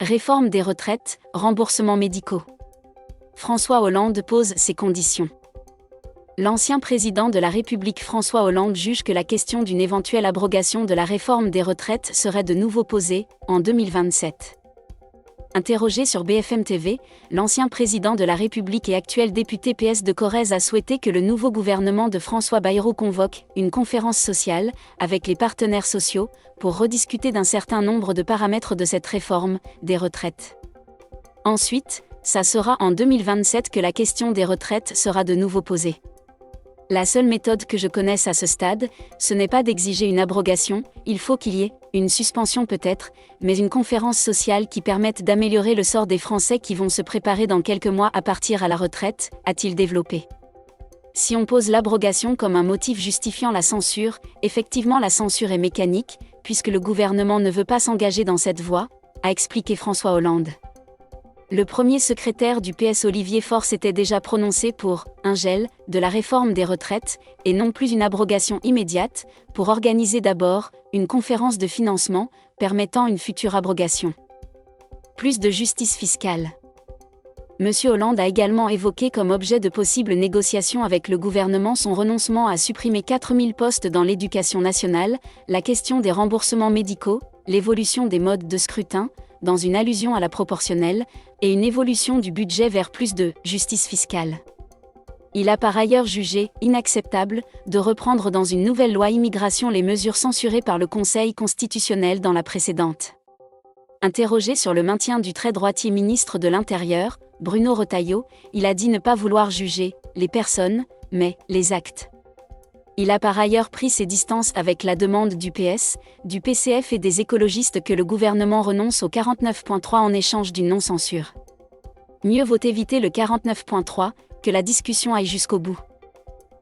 Réforme des retraites, remboursements médicaux. François Hollande pose ses conditions. L'ancien président de la République François Hollande juge que la question d'une éventuelle abrogation de la réforme des retraites serait de nouveau posée, en 2027. Interrogé sur BFM TV, l'ancien président de la République et actuel député PS de Corrèze a souhaité que le nouveau gouvernement de François Bayrou convoque une conférence sociale avec les partenaires sociaux pour rediscuter d'un certain nombre de paramètres de cette réforme des retraites. Ensuite, ça sera en 2027 que la question des retraites sera de nouveau posée. La seule méthode que je connaisse à ce stade, ce n'est pas d'exiger une abrogation, il faut qu'il y ait, une suspension peut-être, mais une conférence sociale qui permette d'améliorer le sort des Français qui vont se préparer dans quelques mois à partir à la retraite, a-t-il développé. Si on pose l'abrogation comme un motif justifiant la censure, effectivement la censure est mécanique, puisque le gouvernement ne veut pas s'engager dans cette voie, a expliqué François Hollande. Le premier secrétaire du PS Olivier Faure s'était déjà prononcé pour un gel de la réforme des retraites, et non plus une abrogation immédiate, pour organiser d'abord une conférence de financement permettant une future abrogation. Plus de justice fiscale. Monsieur Hollande a également évoqué comme objet de possibles négociations avec le gouvernement son renoncement à supprimer 4000 postes dans l'éducation nationale, la question des remboursements médicaux, l'évolution des modes de scrutin, dans une allusion à la proportionnelle, et une évolution du budget vers plus de justice fiscale. Il a par ailleurs jugé inacceptable de reprendre dans une nouvelle loi immigration les mesures censurées par le Conseil constitutionnel dans la précédente. Interrogé sur le maintien du très droitier ministre de l'Intérieur, Bruno Retailleau, il a dit ne pas vouloir juger les personnes, mais les actes. Il a par ailleurs pris ses distances avec la demande du PS, du PCF et des écologistes que le gouvernement renonce au 49.3 en échange d'une non-censure. Mieux vaut éviter le 49.3 que la discussion aille jusqu'au bout.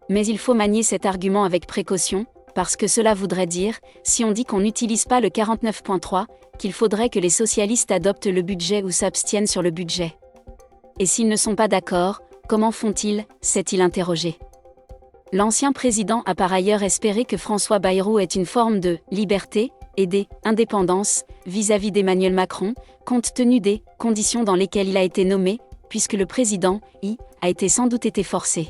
Mais il faut manier cet argument avec précaution, parce que cela voudrait dire, si on dit qu'on n'utilise pas le 49.3, qu'il faudrait que les socialistes adoptent le budget ou s'abstiennent sur le budget. Et s'ils ne sont pas d'accord, comment font-ils, s'est-il interrogé. L'ancien président a par ailleurs espéré que François Bayrou ait une forme de liberté et d'indépendance vis-à-vis d'Emmanuel Macron, compte tenu des conditions dans lesquelles il a été nommé, puisque le président a sans doute été forcé.